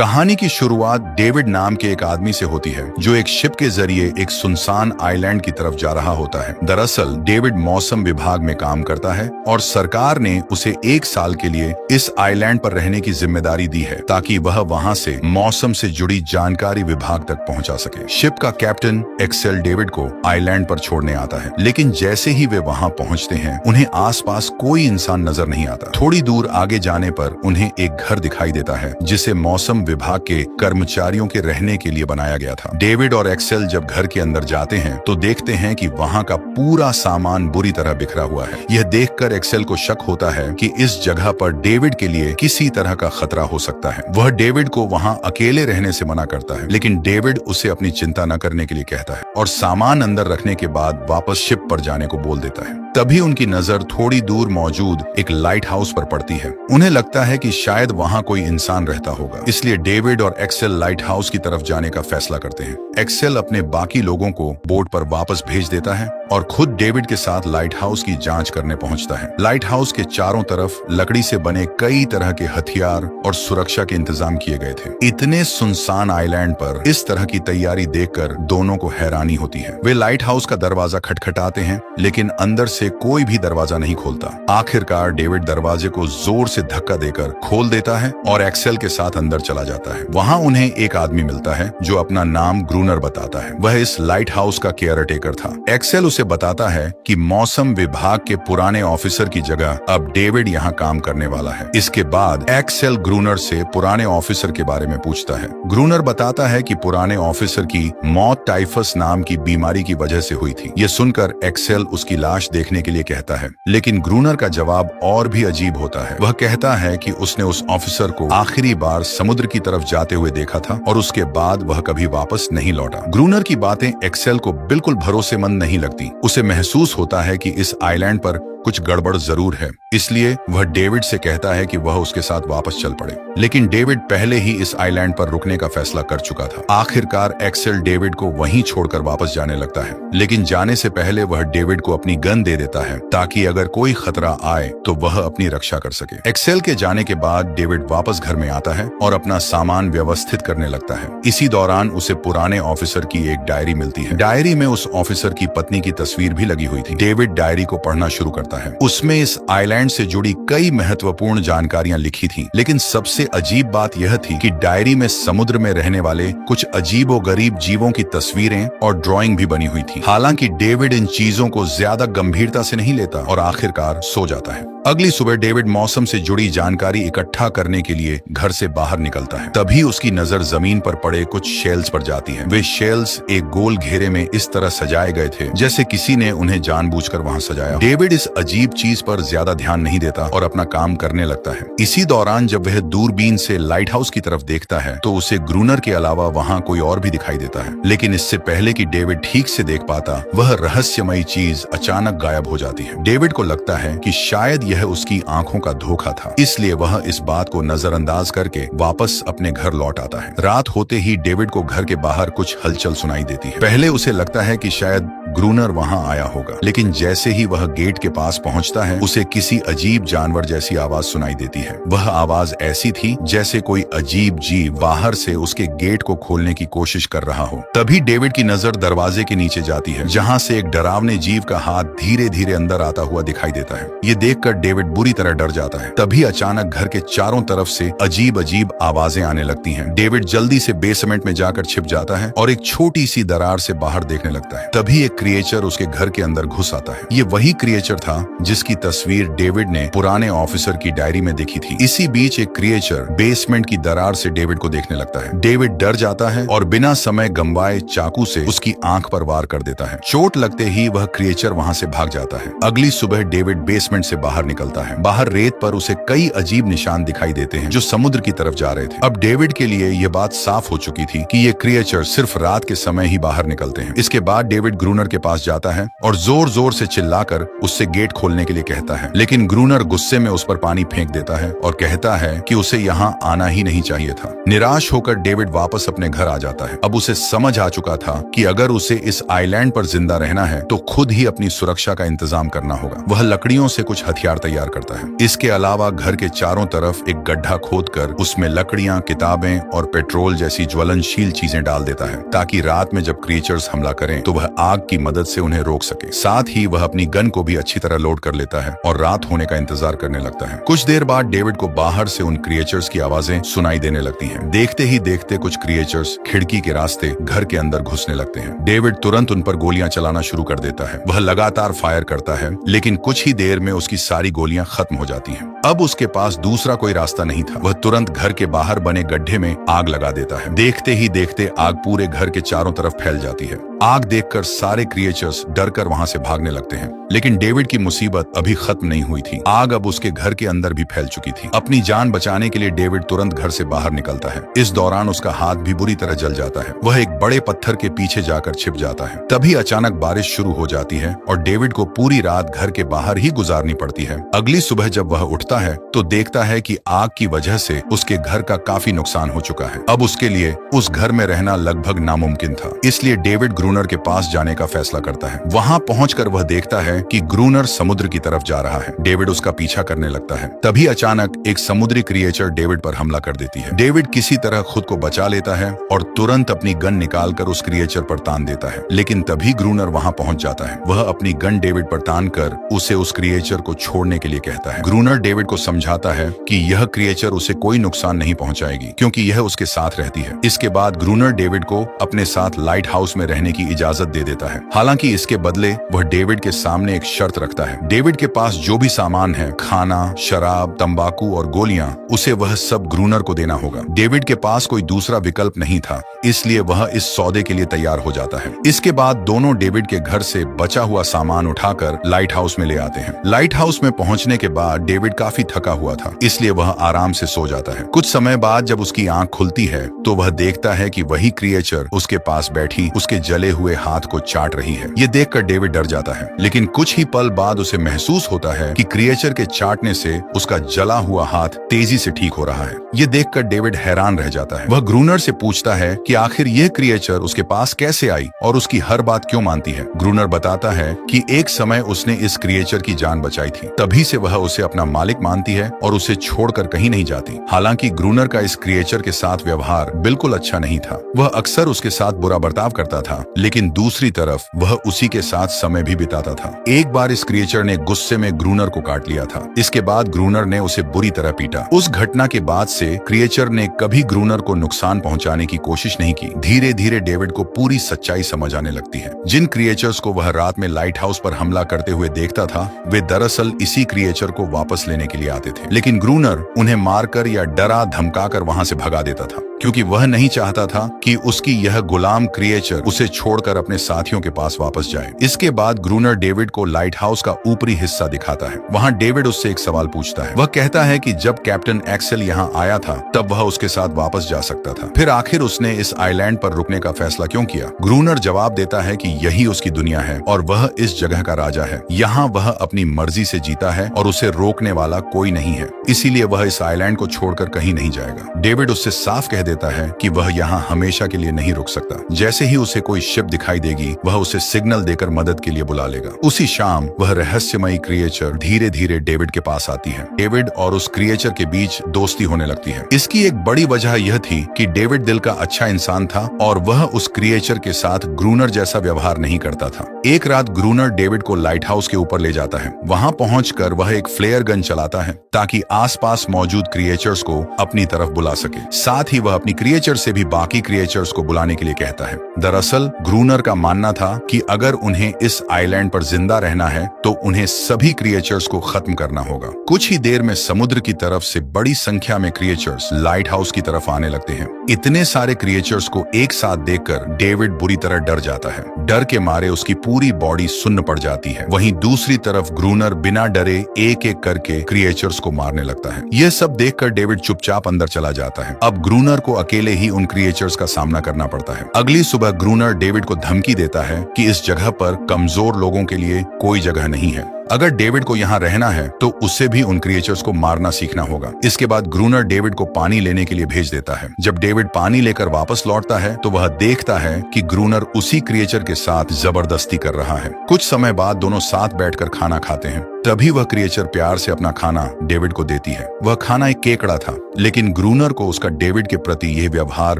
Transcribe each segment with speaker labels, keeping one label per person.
Speaker 1: कहानी की शुरुआत डेविड नाम के एक आदमी से होती है जो एक शिप के जरिए एक सुनसान आइलैंड की तरफ जा रहा होता है। दरअसल डेविड मौसम विभाग में काम करता है और सरकार ने उसे 1 साल के लिए इस आइलैंड पर रहने की जिम्मेदारी दी है ताकि वह वहां से मौसम से जुड़ी जानकारी विभाग तक पहुंचा सके। शिप का कैप्टन एक्सेल डेविड को आइलैंड पर छोड़ने आता है, लेकिन जैसे ही वे वहां पहुंचते हैं उन्हें आसपास कोई इंसान नजर नहीं आता। थोड़ी दूर आगे जाने पर उन्हें एक घर दिखाई देता है जिसे मौसम विभाग के कर्मचारियों के रहने के लिए बनाया गया था। डेविड और एक्सेल जब घर के अंदर जाते हैं तो देखते हैं कि वहां का पूरा सामान बुरी तरह बिखरा हुआ है। यह देखकर एक्सेल को शक होता है कि इस जगह पर डेविड के लिए किसी तरह का खतरा हो सकता है। वह डेविड को वहां अकेले रहने से मना करता है, लेकिन डेविड उसे अपनी चिंता न करने के लिए कहता है और सामान अंदर रखने के बाद वापस शिप पर जाने को बोल देता है। तभी उनकी नजर थोड़ी दूर मौजूद एक लाइट हाउस पर पड़ती है। उन्हें लगता है कि शायद वहां कोई इंसान रहता होगा, इसलिए डेविड और एक्सेल लाइट हाउस की तरफ जाने का फैसला करते हैं। एक्सेल अपने बाकी लोगों को बोट पर वापस भेज देता है और खुद डेविड के साथ लाइट हाउस की जांच करने पहुंचता है। लाइट हाउस के चारों तरफ लकड़ी से बने कई तरह के हथियार और सुरक्षा के इंतजाम किए गए थे। इतने सुनसान आइलैंड पर इस तरह की तैयारी देखकर दोनों को हैरानी होती है। वे लाइट हाउस का दरवाजा खटखटाते हैं, लेकिन अंदर से कोई भी दरवाजा नहीं खोलता। आखिरकार डेविड दरवाजे को जोर से धक्का देकर खोल देता है और एक्सेल के साथ अंदर चला जाता है। वहां उन्हें एक आदमी मिलता है जो अपना नाम ग्रूनर बताता है। वह इस लाइट हाउस का केयर टेकर था। एक्सेल उसे बताता है कि मौसम विभाग के पुराने ऑफिसर की जगह अब डेविड यहाँ काम करने वाला है। इसके बाद एक्सेल ग्रूनर से पुराने ऑफिसर के बारे में पूछता है। ग्रूनर बताता है कि पुराने ऑफिसर की मौत टाइफस नाम की बीमारी की वजह से हुई थी। यह सुनकर एक्सेल उसकी लाश देखने के लिए कहता है, लेकिन ग्रूनर का जवाब और भी अजीब होता है। वह कहता है कि उसने उस ऑफिसर को आखिरी बार समुद्र की तरफ जाते हुए देखा था और उसके बाद वह कभी वापस नहीं लौटा। ग्रूनर की बातें एक्सेल को बिल्कुल भरोसेमंद नहीं लगती। उसे महसूस होता है कि इस आइलैंड पर कुछ गड़बड़ जरूर है, इसलिए वह डेविड से कहता है कि वह उसके साथ वापस चल पड़े। लेकिन डेविड पहले ही इस आइलैंड पर रुकने का फैसला कर चुका था। आखिरकार एक्सेल डेविड को वहीं छोड़कर वापस जाने लगता है, लेकिन जाने से पहले वह डेविड को अपनी गन दे देता है ताकि अगर कोई खतरा आए तो वह अपनी रक्षा कर सके। एक्सेल के जाने के बाद डेविड वापस घर में आता है और अपना सामान व्यवस्थित करने लगता है। इसी दौरान उसे पुराने ऑफिसर की एक डायरी मिलती है। डायरी में उस ऑफिसर की पत्नी की तस्वीर भी लगी हुई थी। डेविड डायरी को पढ़ना शुरू करता है। उसमें इस आइलैंड से जुड़ी कई महत्वपूर्ण जानकारियां लिखी थीं, लेकिन सबसे अजीब बात यह थी कि डायरी में समुद्र में रहने वाले कुछ अजीबोगरीब जीवों की तस्वीरें और ड्राइंग भी बनी हुई थी। हालांकि डेविड इन चीजों को ज्यादा गंभीरता से नहीं लेता और आखिरकार सो जाता है। अगली सुबह डेविड मौसम से जुड़ी जानकारी इकट्ठा करने के लिए घर से बाहर निकलता है। तभी उसकी नजर जमीन पर पड़े कुछ शेल्स पर जाती है। वे शेल्स एक गोल घेरे में इस तरह सजाए गए थे जैसे किसी ने उन्हें जानबूझकर वहां सजाया। डेविड इस अजीब चीज पर ज्यादा ध्यान नहीं देता और अपना काम करने लगता है। इसी दौरान जब वह दूरबीन से लाइट हाउस की तरफ देखता है तो उसे ग्रूनर के अलावा वहां कोई और भी दिखाई देता है। लेकिन इससे पहले कि डेविड ठीक से देख पाता, वह रहस्यमयी चीज अचानक गायब हो जाती है। डेविड को लगता है कि शायद यह उसकी आंखों का धोखा था, इसलिए वह इस बात को नजरअंदाज करके वापस अपने घर लौट आता है। रात होते ही डेविड को घर के बाहर कुछ हलचल सुनाई देती है। पहले उसे लगता है कि शायद ग्रूनर वहां आया होगा, लेकिन जैसे ही वह गेट के पास पहुंचता है उसे किसी अजीब जानवर जैसी आवाज सुनाई देती है। वह आवाज ऐसी थी जैसे कोई अजीब जीव बाहर से उसके गेट को खोलने की कोशिश कर रहा हो। तभी डेविड की नजर दरवाजे के नीचे जाती है, जहां से एक डरावने जीव का हाथ धीरे धीरे अंदर आता हुआ दिखाई देता है। ये देखकर डेविड बुरी तरह डर जाता है। तभी अचानक घर के चारों तरफ से अजीब अजीब आवाजें आने लगती हैं। डेविड जल्दी से बेसमेंट में जाकर छिप जाता है और एक छोटी सी दरार से बाहर देखने लगता है। तभी एक क्रिएचर उसके घर के अंदर घुस आता है। ये वही क्रिएचर था जिसकी तस्वीर डेविड ने पुराने ऑफिसर की डायरी में देखी थी। इसी बीच एक क्रिएचर बेसमेंट की दरार से डेविड को देखने लगता है। डेविड डर जाता है और बिना समय गंवाए चाकू से उसकी आंख पर वार कर देता है। चोट लगते ही वह क्रिएचर वहां से भाग जाता है। अगली सुबह डेविड बेसमेंट से बाहर निकलता है। बाहर रेत पर उसे कई अजीब निशान दिखाई देते हैं जो समुद्र की तरफ जा रहे थे। अब डेविड के लिए यह बात साफ हो चुकी थी कि ये क्रिएचर सिर्फ रात के समय ही बाहर निकलते हैं। इसके बाद डेविड ग्रूनर के पास जाता है और जोर जोर से चिल्लाकर उससे गेट गेट खोलने के लिए कहता है, लेकिन ग्रूनर गुस्से में उस पर पानी फेंक देता है और कहता है कि उसे यहाँ आना ही नहीं चाहिए था। निराश होकर डेविड वापस अपने घर आ जाता है। अब उसे समझ आ चुका था कि अगर उसे इस आइलैंड पर जिंदा रहना है तो खुद ही अपनी सुरक्षा का इंतजाम करना होगा। वह लकड़ियों से कुछ हथियार तैयार करता है। इसके अलावा घर के चारों तरफ एक गड्ढा खोदकर उसमें लकड़ियां, किताबें और पेट्रोल जैसी ज्वलनशील चीजें डाल देता है, ताकि रात में जब क्रिएचर्स हमला करें तो वह आग की मदद से उन्हें रोक सके। साथ ही वह अपनी गन को भी अच्छी तरह लोड कर लेता है और रात होने का इंतजार करने लगता है। कुछ देर बाद डेविड को बाहर से उन क्रिएचर्स की आवाजें सुनाई देने लगती हैं। देखते ही देखते कुछ क्रिएचर्स खिड़की के रास्ते घर के अंदर घुसने लगते हैं। डेविड तुरंत उन पर गोलियां चलाना शुरू कर देता है। वह लगातार फायर करता है, लेकिन कुछ ही देर में उसकी सारी गोलियां खत्म हो जाती हैं। अब उसके पास दूसरा कोई रास्ता नहीं था। वह तुरंत घर के बाहर बने गड्ढे में आग लगा देता है। देखते ही देखते आग पूरे घर के चारों तरफ फैल जाती है। आग देखकर सारे क्रिएचर्स डरकर वहां से भागने लगते हैं, लेकिन डेविड की मुसीबत अभी खत्म नहीं हुई थी। आग अब उसके घर के अंदर भी फैल चुकी थी। अपनी जान बचाने के लिए डेविड तुरंत घर से बाहर निकलता है। इस दौरान उसका हाथ भी बुरी तरह जल जाता है। वह एक बड़े पत्थर के पीछे जाकर छिप जाता है। तभी अचानक बारिश शुरू हो जाती है और डेविड को पूरी रात घर के बाहर ही गुजारनी पड़ती है। अगली सुबह जब वह उठता है तो देखता है कि आग की वजह से उसके घर का काफी नुकसान हो चुका है। अब उसके लिए उस घर में रहना लगभग नामुमकिन था। इसलिए डेविड ग्रूनर के पास जाने का फैसला करता है। वहां पहुंचकर वह देखता है कि ग्रूनर समुद्र की तरफ जा रहा है। डेविड उसका पीछा करने लगता है। तभी अचानक एक समुद्री क्रिएचर डेविड पर हमला कर देती है। डेविड किसी तरह खुद को बचा लेता है और तुरंत अपनी गन निकालकर उस क्रिएचर पर तान देता है, लेकिन तभी ग्रूनर वहां पहुंच जाता है। वह अपनी गन डेविड पर तान कर उसे उस क्रिएचर को छोड़ने के लिए कहता है। ग्रूनर डेविड को समझाता है कि यह क्रिएचर उसे कोई नुकसान नहीं पहुंचाएगी, क्योंकि यह उसके साथ रहती है। इसके बाद ग्रूनर डेविड को अपने साथ लाइट हाउस में रहने की इजाजत दे देता है। हालांकि इसके बदले वह डेविड के सामने एक शर्त रखता है। डेविड के पास जो भी सामान है, खाना, शराब, तंबाकू और गोलियां, उसे वह सब ग्रूनर को देना होगा। डेविड के पास कोई दूसरा विकल्प नहीं था, इसलिए वह इस सौदे के लिए तैयार हो जाता है। इसके बाद दोनों डेविड के घर से बचा हुआ सामान उठाकर लाइट हाउस में ले आते हैं। लाइट हाउस में पहुंचने के बाद डेविड काफी थका हुआ था, इसलिए वह आराम से सो जाता है। कुछ समय बाद जब उसकी आंख खुलती है तो वह देखता है कि वही क्रिएचर उसके पास बैठी उसके जले हुए हाथ को चाट रही है। ये देखकर डेविड डर जाता है, लेकिन कुछ ही पल बाद उसे महसूस होता है कि क्रिएचर के चाटने से उसका जला हुआ हाथ तेजी से ठीक हो रहा है। ये देखकर डेविड हैरान रह जाता है। वह ग्रूनर से पूछता है कि आखिर यह क्रिएचर उसके पास कैसे आई और उसकी हर बात क्यों मानती है। ग्रूनर बताता है कि एक समय उसने इस क्रिएचर की जान बचाई थी, तभी से वह उसे अपना मालिक मानती है और उसे छोड़कर कहीं नहीं जाती। हालांकि ग्रूनर का इस क्रिएचर के साथ व्यवहार बिल्कुल अच्छा नहीं था। वह अक्सर उसके साथ बुरा बर्ताव करता था, लेकिन दूसरी तरफ वह उसी के साथ समय भी बिताता था। एक बार इस क्रिएचर ने गुस्से में ग्रूनर को काट लिया था। इसके बाद ग्रूनर ने उसे बुरी तरह पीटा। उस घटना के बाद से क्रिएचर ने कभी ग्रूनर को नुकसान पहुंचाने की कोशिश नहीं की। धीरे धीरे डेविड को पूरी सच्चाई समझ आने लगती है। जिन क्रिएचर्स को वह रात में लाइट हाउस पर हमला करते हुए देखता था, वे दरअसल इसी क्रिएचर को वापस लेने के लिए आते थे, लेकिन ग्रूनर उन्हें मारकर या डरा धमकाकर वहां से भगा देता था, क्योंकि वह नहीं चाहता था कि उसकी यह गुलाम क्रिएचर उसे छोड़कर अपने साथियों के पास वापस जाए। इसके बाद ग्रूनर डेविड को लाइट हाउस का ऊपरी हिस्सा दिखाता है। वहां डेविड उससे एक सवाल पूछता है। वह कहता है कि जब कैप्टन एक्सेल यहाँ आया था तब वह उसके साथ वापस जा सकता था, फिर आखिर उसने इस आइलैंड पर रुकने का फैसला क्यों किया। ग्रूनर जवाब देता है कि यही उसकी दुनिया है और वह इस जगह का राजा है। यहाँ वह अपनी मर्जी से जीता है और उसे रोकने वाला कोई नहीं है, इसीलिए वह इस आइलैंड को छोड़कर कहीं नहीं जाएगा। डेविड उससे साफ कह देता है कि वह यहाँ हमेशा के लिए नहीं रुक सकता। जैसे ही उसे कोई शिप दिखाई देगी वह उसे सिग्नल देकर मदद के लिए बुला लेगा। उसी शाम वह रहस्यमयी क्रिएचर धीरे धीरे डेविड के पास आती है। डेविड और उस क्रिएचर के बीच दोस्ती होने लगती है। इसकी एक बड़ी वजह यह थी कि डेविड दिल का अच्छा इंसान था और वह उस क्रिएचर के साथ ग्रूनर जैसा व्यवहार नहीं करता था। एक रात ग्रूनर डेविड को लाइट हाउस के ऊपर ले जाता है। वहां पहुंचकर वह एक फ्लेयर गन चलाता है ताकि आसपास मौजूद क्रिएचर्स को अपनी तरफ बुला सके। साथ ही वह अपनी क्रिएचर से भी बाकी क्रिएचर्स को बुलाने के लिए कहता है। दरअसल ग्रूनर का मानना था कि अगर उन्हें इस आइलैंड पर जिंदा रहना है तो उन्हें सभी क्रिएचर्स को खत्म करना होगा। कुछ ही देर में समुद्र की तरफ से बड़ी संख्या में क्रिएचर्स लाइट हाउस की तरफ आने लगते हैं। इतने सारे क्रिएचर्स को एक साथ देखकर डेविड बुरी तरह डर जाता है। डर के मारे उसकी पूरी बॉडी सुन्न पड़ जाती है। वहीं दूसरी तरफ ग्रूनर बिना डरे एक एक करके क्रिएचर्स को मारने लगता है। यह सब देखकर डेविड चुपचाप अंदर चला जाता है। अब ग्रूनर को अकेले ही उन क्रिएचर्स का सामना करना पड़ता है। अगली सुबह ग्रूनर डेविड को धमकी देता है कि इस जगह पर कमजोर लोगों के लिए कोई जगह नहीं है। अगर डेविड को यहाँ रहना है तो उससे भी उन क्रिएचर्स को मारना सीखना होगा। इसके बाद ग्रूनर डेविड को पानी लेने के लिए भेज देता है। जब डेविड पानी लेकर वापस लौटता है तो वह देखता है कि ग्रूनर उसी क्रिएचर के साथ जबरदस्ती कर रहा है। कुछ समय बाद दोनों साथ बैठकर खाना खाते हैं। तभी वह क्रिएचर प्यार से अपना खाना डेविड को देती है। वह खाना एक केकड़ा था, लेकिन ग्रूनर को उसका डेविड के प्रति यह व्यवहार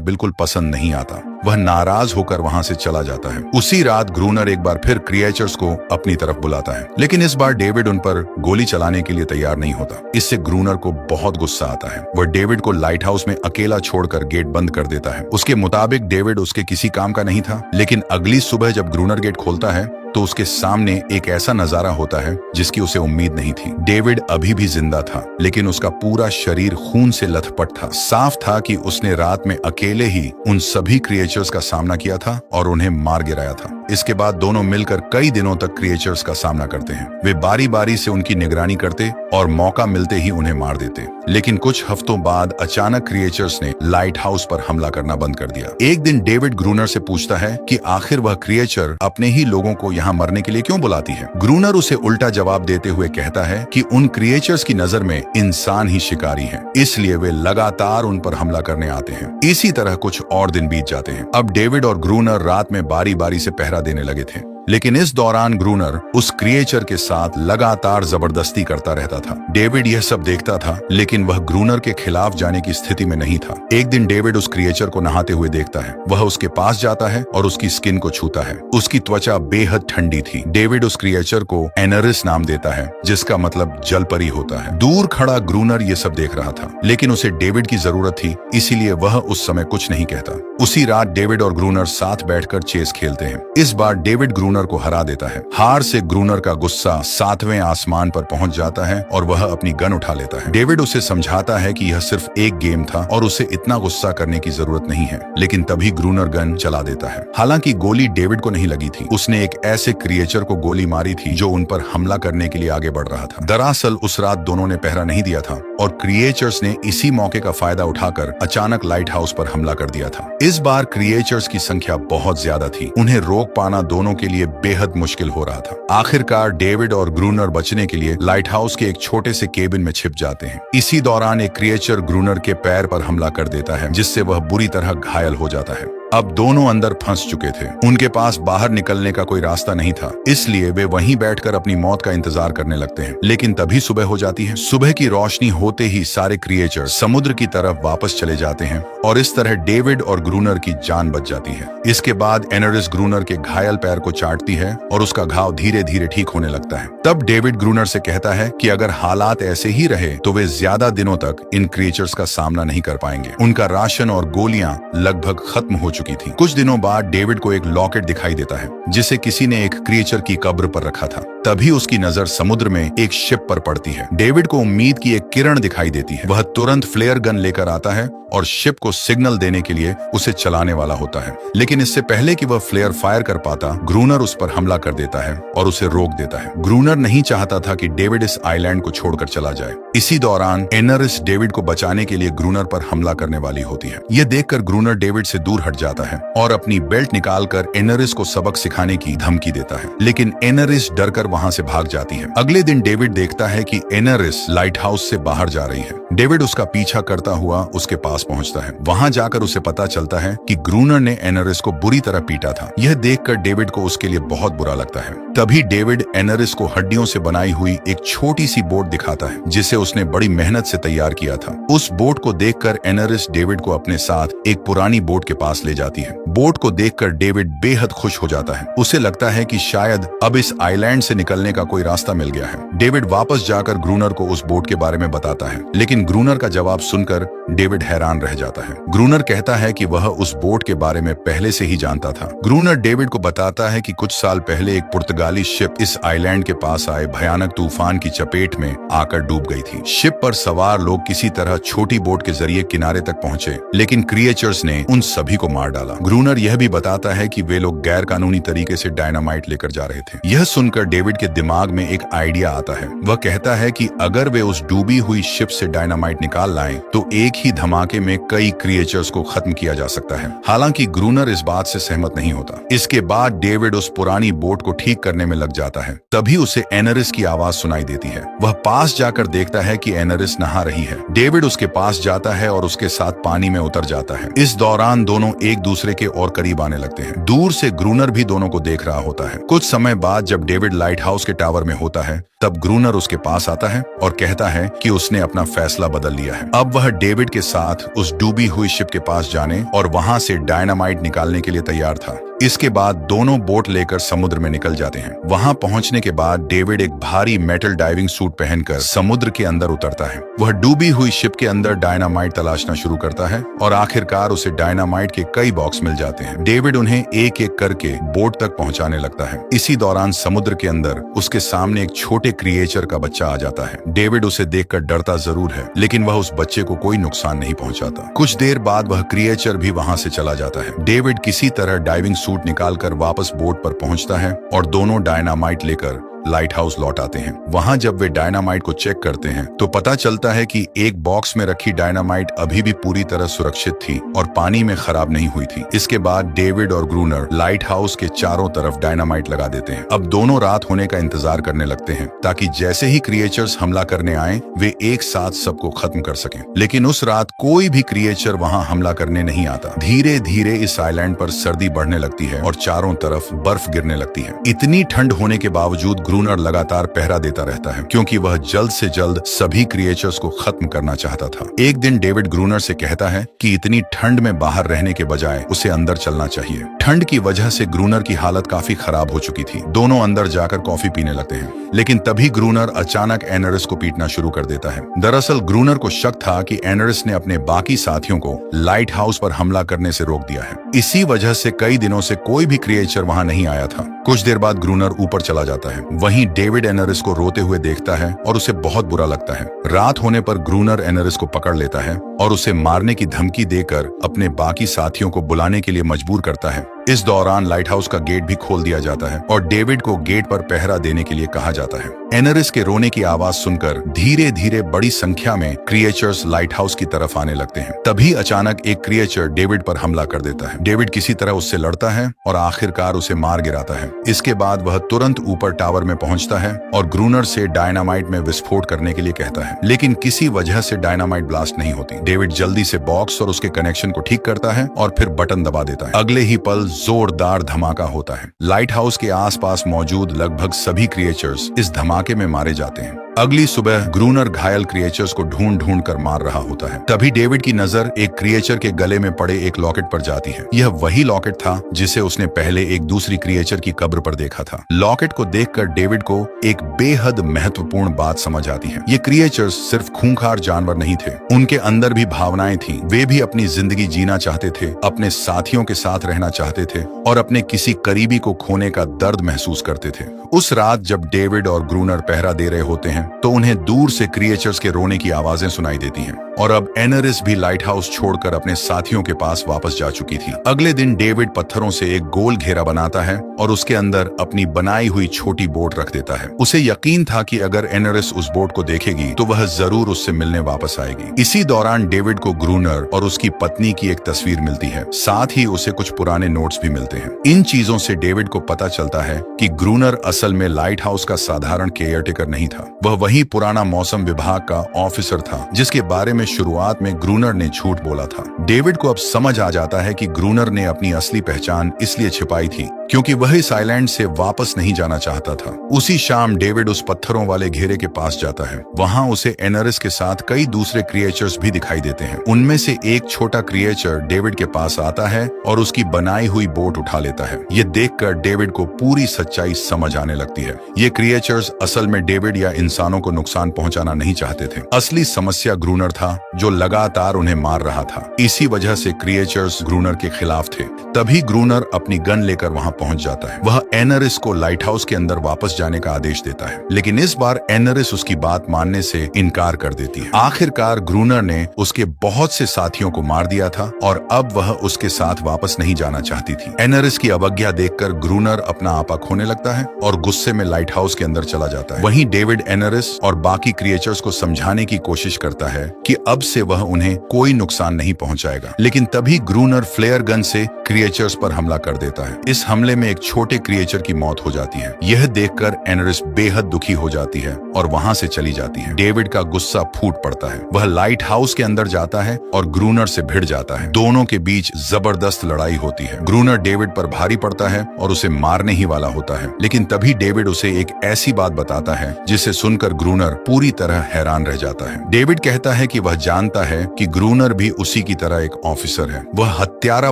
Speaker 1: बिल्कुल पसंद नहीं आता। वह नाराज होकर वहां से चला जाता है। उसी रात ग्रूनर एक बार फिर क्रिएचर्स को अपनी तरफ बुलाता है, लेकिन इस बार डेविड उन पर गोली चलाने के लिए तैयार नहीं होता। इससे ग्रूनर को बहुत गुस्सा आता है। वह डेविड को लाइट हाउस में अकेला छोड़कर गेट बंद कर देता है। उसके मुताबिक डेविड उसके किसी काम का नहीं था, लेकिन अगली सुबह जब ग्रूनर गेट खोलता है तो उसके सामने एक ऐसा नजारा होता है जिसकी उसे उम्मीद नहीं थी। डेविड अभी भी जिंदा था, लेकिन उसका पूरा शरीर खून से लथपथ था। साफ था कि उसने रात में अकेले ही उन सभी क्रिएचर्स का सामना किया था और उन्हें मार गिराया था। इसके बाद दोनों मिलकर कई दिनों तक क्रिएचर्स का सामना करते हैं। वे बारी बारी से उनकी निगरानी करते और मौका मिलते ही उन्हें मार देते। लेकिन कुछ हफ्तों बाद अचानक क्रिएचर्स ने लाइट हाउस पर हमला करना बंद कर दिया। एक दिन डेविड ग्रूनर से पूछता है कि आखिर वह क्रिएचर अपने ही लोगों को यहाँ मरने के लिए क्यों बुलाती है। ग्रूनर उसे उल्टा जवाब देते हुए कहता है कि उन क्रिएचर्स की नजर में इंसान ही शिकारी हैं, इसलिए वे लगातार उन पर हमला करने आते हैं। इसी तरह कुछ और दिन बीत जाते हैं। अब डेविड और ग्रूनर रात में बारी बारी से पहरा देने लगे थे, लेकिन इस दौरान ग्रूनर उस क्रिएचर के साथ लगातार जबरदस्ती करता रहता था। डेविड यह सब देखता था, लेकिन वह ग्रूनर के खिलाफ जाने की स्थिति में नहीं था। एक दिन डेविड उस क्रिएचर को नहाते हुए देखता है। वह उसके पास जाता है और उसकी स्किन को छूता है। उसकी त्वचा बेहद ठंडी थी। डेविड उस क्रिएचर को एनरिस नाम देता है, जिसका मतलब जलपरी होता है। दूर खड़ा ग्रूनर ये सब देख रहा था, लेकिन उसे डेविड की जरूरत थी, इसीलिए वह उस समय कुछ नहीं कहता। उसी रात डेविड और ग्रूनर साथ बैठकर चेस खेलते हैं। इस बार डेविड ग्रूनर को हरा देता है। हार से ग्रूनर का गुस्सा 7वें आसमान पर पहुंच जाता है और वह अपनी गन उठा लेता है। डेविड उसे समझाता है कि यह सिर्फ एक गेम था और उसे इतना गुस्सा करने की जरूरत नहीं है, लेकिन तभी ग्रूनर गन चला देता है। हालांकि गोली डेविड को नहीं लगी थी, उसने एक ऐसे क्रिएचर को गोली मारी थी जो उन पर हमला करने के लिए आगे बढ़ रहा था। दरअसल उस रात दोनों ने पहरा नहीं दिया था और क्रिएचर्स ने इसी मौके का फायदा उठाकर अचानक लाइट हाउस पर हमला कर दिया था। इस बार क्रिएचर्स की संख्या बहुत ज्यादा थी। उन्हें रोक पाना दोनों के लिए बेहद मुश्किल हो रहा था। आखिरकार डेविड और ग्रूनर बचने के लिए लाइट हाउस के एक छोटे से केबिन में छिप जाते हैं। इसी दौरान एक क्रिएचर ग्रूनर के पैर पर हमला कर देता है, जिससे वह बुरी तरह घायल हो जाता है। अब दोनों अंदर फंस चुके थे। उनके पास बाहर निकलने का कोई रास्ता नहीं था, इसलिए वे वहीं बैठकर अपनी मौत का इंतजार करने लगते हैं। लेकिन तभी सुबह हो जाती है। सुबह की रोशनी होते ही सारे क्रिएचर समुद्र की तरफ वापस चले जाते हैं और इस तरह डेविड और ग्रूनर की जान बच जाती है। इसके बाद एनरिस ग्रूनर के घायल पैर को चाटती है और उसका घाव धीरे धीरे ठीक होने लगता है। तब डेविड ग्रूनर से कहता है कि अगर हालात ऐसे ही रहे तो वे ज्यादा दिनों तक इन क्रिएचर्स का सामना नहीं कर पाएंगे। उनका राशन और गोलियां लगभग खत्म हो चुकी थी। कुछ दिनों बाद डेविड को एक लॉकेट दिखाई देता है, जिसे किसी ने एक क्रिएचर की कब्र पर रखा था। तभी उसकी नजर समुद्र में एक शिप पर पड़ती है। डेविड को उम्मीद की एक किरण दिखाई देती है। वह तुरंत फ्लेयर गन लेकर आता है और शिप को सिग्नल देने के लिए उसे चलाने वाला होता है। लेकिन इससे पहले कि वह फ्लेयर फायर कर पाता, ग्रूनर उस पर हमला कर देता है और उसे रोक देता है। ग्रूनर नहीं चाहता था कि डेविड इस आइलैंड को छोड़कर चला जाए। इसी दौरान एनरिस डेविड को बचाने के लिए ग्रूनर पर हमला करने वाली होती है। यह देखकर ग्रूनर डेविड से दूर हट जाता है और अपनी बेल्ट निकालकर एनरिस को सबक सिखाने की धमकी देता है। लेकिन एनरिस डरकर वहां से भाग जाती है। अगले दिन डेविड देखता है कि एनरिस लाइट हाउस से बाहर जा रही है। डेविड उसका पीछा करता हुआ उसके पास पहुंचता है। वहां जाकर उसे पता चलता है कि ग्रूनर ने एनरिस को बुरी तरह पीटा था। यह देखकर डेविड को उसके लिए बहुत बुरा लगता है। तभी डेविड एनरिस को हड्डियों से बनाई हुई एक छोटी सी बोट दिखाता है, जिसे उसने बड़ी मेहनत से तैयार किया था। उस बोट को देखकर एनरिस डेविड को अपने साथ एक पुरानी बोट के पास ले जाती है। बोट को देखकर डेविड बेहद खुश हो जाता है। उसे लगता है कि शायद अब इस आइलैंड से निकलने का कोई रास्ता मिल गया है। डेविड वापस जाकर ग्रूनर को उस बोट के बारे में बताता है, लेकिन ग्रूनर का जवाब सुनकर डेविड हैरान रह जाता है। ग्रूनर कहता है कि वह उस बोट के बारे में पहले से ही जानता था। ग्रूनर डेविड को बताता है कि कुछ साल पहले एक पुर्तगाली शिप इस आइलैंड के पास आए भयानक तूफान की चपेट में आकर डूब गई थी। शिप पर सवार लोग किसी तरह छोटी बोट के जरिए किनारे तक पहुंचे, लेकिन क्रिएचर्स ने उन सभी को मार डाला। ग्रूनर यह भी बताता है कि वे लोग गैर कानूनी तरीके से डायनामाइट लेकर जा रहे थे। यह सुनकर डेविड के दिमाग में एक आइडिया आता है। वह कहता है कि अगर वे उस डूबी हुई शिप से डायनामाइट डायनामाइट निकाल लाएं तो एक ही धमाके में कई क्रिएचर्स को खत्म किया जा सकता है। हालांकि ग्रूनर इस बात से सहमत नहीं होता। इसके बाद डेविड उस पुरानी बोट को ठीक करने में लग जाता है। तभी उसे एनरिस की आवाज सुनाई देती है। वह पास जाकर देखता है कि एनरिस नहा रही है। डेविड उसके पास जाता है और उसके साथ पानी में उतर जाता है। इस दौरान दोनों एक दूसरे के और करीब आने लगते हैं। दूर से ग्रूनर भी दोनों को देख रहा होता है। कुछ समय बाद जब डेविड लाइट हाउस के टावर में होता है तब ग्रूनर उसके पास आता है और कहता है कि उसने अपना फैसला बदल लिया है। अब वह डेविड के साथ उस डूबी हुई शिप के पास जाने और वहां से डायनामाइट निकालने के लिए तैयार था। इसके बाद दोनों बोट लेकर समुद्र में निकल जाते हैं। वहां पहुंचने के बाद डेविड एक भारी मेटल डाइविंग सूट पहनकर समुद्र के अंदर उतरता है। वह डूबी हुई शिप के अंदर डायनामाइट तलाशना शुरू करता है और आखिरकार उसे डायनामाइट के कई बॉक्स मिल जाते हैं। डेविड उन्हें एक एक करके बोट तक पहुंचाने लगता है। इसी दौरान समुद्र के अंदर उसके सामने एक छोटे क्रिएचर का बच्चा आ जाता है। डेविड उसे देखकर डरता जरूर है, लेकिन वह उस बच्चे को कोई नुकसान नहीं पहुंचाता। कुछ देर बाद वह क्रिएचर भी वहां से चला जाता है। डेविड किसी तरह डाइविंग सूट निकालकर वापस बोट पर पहुंचता है और दोनों डायनामाइट लेकर लाइट हाउस लौट आते हैं। वहां जब वे डायनामाइट को चेक करते हैं तो पता चलता है कि एक बॉक्स में रखी डायनामाइट अभी भी पूरी तरह सुरक्षित थी और पानी में खराब नहीं हुई थी। इसके बाद डेविड और ग्रूनर लाइट हाउस के चारों तरफ डायनामाइट लगा देते हैं। अब दोनों रात होने का इंतजार करने लगते हैं ताकि जैसे ही क्रिएचर्स हमला करने आए वे एक साथ सबको खत्म कर सकें। लेकिन उस रात कोई भी क्रिएचर वहां हमला करने नहीं आता। धीरे धीरे इस आइलैंड पर सर्दी बढ़ने लगती है और चारों तरफ बर्फ गिरने लगती है। इतनी ठंड होने के बावजूद ग्रूनर लगातार पहरा देता रहता है क्योंकि वह जल्द से जल्द सभी क्रिएचर्स को खत्म करना चाहता था। एक दिन डेविड ग्रूनर से कहता है कि इतनी ठंड में बाहर रहने के बजाय उसे अंदर चलना चाहिए। ठंड की वजह से ग्रूनर की हालत काफी खराब हो चुकी थी। दोनों अंदर जाकर कॉफी पीने लगते हैं, लेकिन तभी ग्रूनर अचानक एनरिस को पीटना शुरू कर देता है। दरअसल ग्रूनर को शक था कि एनरिस ने अपने बाकी साथियों को लाइट हाउस पर हमला करने से रोक दिया है। इसी वजह से कई दिनों से कोई भी क्रिएचर वहां नहीं आया था। कुछ देर बाद ग्रूनर ऊपर चला जाता है। वहीं डेविड एनरिस को रोते हुए देखता है और उसे बहुत बुरा लगता है। रात होने पर ग्रूनर एनरिस को पकड़ लेता है और उसे मारने की धमकी देकर अपने बाकी साथियों को बुलाने के लिए मजबूर करता है। इस दौरान लाइट हाउस का गेट भी खोल दिया जाता है और डेविड को गेट पर पहरा देने के लिए कहा जाता है। एनरिस के रोने की आवाज सुनकर धीरे धीरे बड़ी संख्या में क्रिएचर्स लाइट हाउस की तरफ आने लगते हैं। तभी अचानक एक क्रिएचर डेविड पर हमला कर देता है। डेविड किसी तरह उससे लड़ता है और आखिरकार उसे मार गिराता है। इसके बाद वह तुरंत ऊपर टावर में पहुंचता है और ग्रूनर से डायनामाइट में विस्फोट करने के लिए कहता है, लेकिन किसी वजह से डायनामाइट ब्लास्ट नहीं होती। डेविड जल्दी से बॉक्स और उसके कनेक्शन को ठीक करता है और फिर बटन दबा देता है। अगले ही पल जोरदार धमाका होता है। लाइट हाउस के आसपास मौजूद लगभग सभी क्रिएचर्स इस धमाके में मारे जाते हैं। अगली सुबह ग्रूनर घायल क्रिएचर्स को ढूंढ ढूंढ कर मार रहा होता है। तभी डेविड की नजर एक क्रिएचर के गले में पड़े एक लॉकेट पर जाती है। यह वही लॉकेट था जिसे उसने पहले एक दूसरी क्रिएचर की कब्र पर देखा था। लॉकेट को देखकर डेविड को एक बेहद महत्वपूर्ण बात समझ आती है। ये क्रिएचर्स सिर्फ खूंखार जानवर नहीं थे, उनके अंदर भी भावनाएं थीं। वे भी अपनी जिंदगी जीना चाहते थे, अपने साथियों के साथ रहना चाहते थे और अपने किसी करीबी को खोने का दर्द महसूस करते थे। उस रात जब डेविड और ग्रूनर पहरा दे रहे होते हैं तो उन्हें दूर से क्रिएचर्स के रोने की आवाजें सुनाई देती हैं और अब एनरिस भी लाइट हाउस छोड़कर अपने साथियों के पास वापस जा चुकी थी। अगले दिन डेविड पत्थरों से एक गोल घेरा बनाता है और उसके अंदर अपनी बनाई हुई छोटी बोट रख देता है। उसे यकीन था कि अगर एनरिस उस बोट को देखेगी तो वह जरूर उससे मिलने वापस आएगी। इसी दौरान डेविड को ग्रूनर और उसकी पत्नी की एक तस्वीर मिलती है। साथ ही उसे कुछ पुराने नोट्स भी मिलते हैं। इन चीजों से डेविड को पता चलता है कि ग्रूनर असल में लाइट हाउस का साधारण केयरटेकर नहीं था। वह वही पुराना मौसम विभाग का ऑफिसर था जिसके बारे में शुरुआत में ग्रूनर ने झूठ बोला था। डेविड को अब समझ आ जाता है कि ग्रूनर ने अपनी असली पहचान इसलिए छिपाई थी क्योंकि वह इस आइलैंड से वापस नहीं जाना चाहता था। उसी शाम डेविड उस पत्थरों वाले घेरे के पास जाता है। वहां उसे एनरिस के साथ कई दूसरे क्रिएचर्स भी दिखाई देते हैं। उनमें से एक छोटा क्रिएचर डेविड के पास आता है और उसकी बनाई हुई बोट उठा लेता है। ये देखकर डेविड को पूरी सच्चाई समझ आने लगती है। ये क्रिएचर्स असल में डेविड या इंसानों को नुकसान पहुंचाना नहीं चाहते थे। असली समस्या ग्रूनर था जो लगातार उन्हें मार रहा था। इसी वजह से क्रिएचर्स ग्रूनर के खिलाफ थे। तभी ग्रूनर अपनी गन लेकर वहां पहुंच जाता है। वह एनरिस को लाइट हाउस के अंदर वापस जाने का आदेश देता है, लेकिन इस बार एनरिस उसकी बात मानने से इनकार कर देती है। आखिरकार ग्रूनर ने उसके बहुत से साथियों को मार दिया था और अब वह उसके साथ वापस नहीं जाना चाहती थी। एनरिस की अवज्ञा देखकर ग्रूनर अपना आपा खोने लगता है और गुस्से में लाइट हाउस के अंदर चला जाता है। वहीं डेविड एनरिस और बाकी क्रिएचर्स को समझाने की कोशिश करता है कि अब से वह उन्हें कोई नुकसान नहीं पहुंचाएगा, लेकिन तभी ग्रूनर फ्लेयर गन से क्रिएचर्स पर हमला कर देता है। इस हमले में एक छोटे क्रिएचर की मौत हो जाती है। यह देखकर एनरिस बेहद दुखी हो जाती है और वहां से चली जाती है। डेविड का गुस्सा फूट पड़ता है। वह लाइट हाउस के अंदर जाता है और ग्रूनर से भिड़ जाता है। दोनों के बीच जबरदस्त लड़ाई होती है। ग्रूनर डेविड पर भारी पड़ता है और उसे मारने ही वाला होता है, लेकिन तभी डेविड उसे एक ऐसी बात बताता है जिसे सुनकर ग्रूनर पूरी तरह हैरान रह जाता है। डेविड कहता है कि वह जानता है कि ग्रूनर भी उसी की तरह एक ऑफिसर है। वह हत्यारा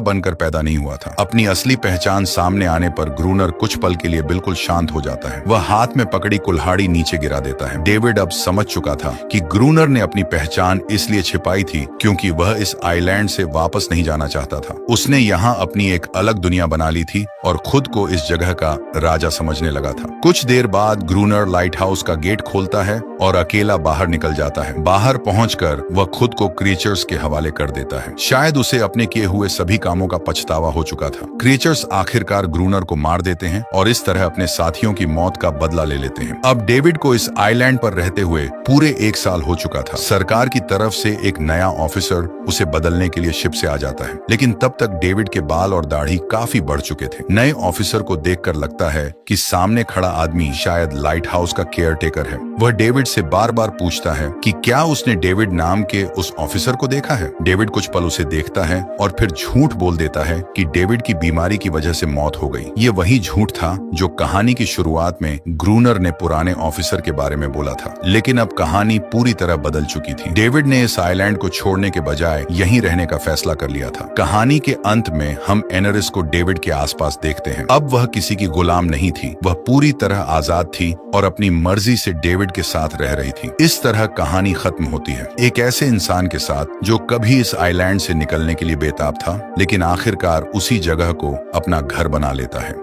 Speaker 1: बनकर पैदा नहीं हुआ था। अपनी असली पहचान सामने आने पर ग्रूनर कुछ पल के लिए बिल्कुल शांत हो जाता है। वह हाथ में पकड़ी कुल्हाड़ी नीचे गिरा देता है। डेविड अब समझ चुका था कि ग्रूनर ने अपनी पहचान इसलिए छिपाई थी क्योंकि वह इस आइलैंड से वापस नहीं जाना चाहता था। उसने यहाँ अपनी एक अलग दुनिया बना ली थी और खुद को इस जगह का राजा समझने लगा था। कुछ देर बाद ग्रूनर लाइट हाउस का गेट खोलता है और अकेला बाहर निकल जाता है। बाहर पहुंचकर वह खुद को क्रिएचर्स के हवाले कर देता है। शायद उसे अपने किए हुए सभी कामों का पछतावा हो चुका था। क्रिएचर्स आखिरकार ग्रूनर को मार देते हैं और इस तरह अपने साथियों की मौत का बदला ले लेते हैं। अब डेविड को इस आइलैंड पर रहते हुए पूरे 1 साल हो चुका था। सरकार की तरफ से एक नया ऑफिसर उसे बदलने के लिए शिप से आ जाता है, लेकिन तब तक डेविड के बाल और दाढ़ी काफी बढ़ चुके थे। नए ऑफिसर को देखकर लगता है कि सामने खड़ा आदमी शायद लाइट हाउस का केयरटेकर है। वह डेविड से बार बार पूछता है कि क्या उसने डेविड नाम के उस ऑफिसर को देखा है। डेविड कुछ पल उसे देखता है और फिर झूठ बोल देता है कि डेविड की बीमारी की वजह से मौत हो गई। ये वही झूठ था जो कहानी की शुरुआत में ग्रूनर ने पुराने ऑफिसर के बारे में बोला था, लेकिन अब कहानी पूरी तरह बदल चुकी थी। डेविड ने इस आइलैंड को छोड़ने के बजाय यहीं रहने का फैसला कर लिया था। कहानी के अंत में हम एनरिस को डेविड के आसपास देखते हैं। अब वह किसी की गुलाम नहीं थी, वह पूरी तरह आजाद थी और अपनी मर्जी से डेविड के साथ रह रही थी। इस तरह कहानी खत्म होती है, एक ऐसे इंसान के साथ जो कभी इस आइलैंड से निकलने के लिए बेताब था, लेकिन आखिरकार उसी जगह को अपना घर बना लेता है।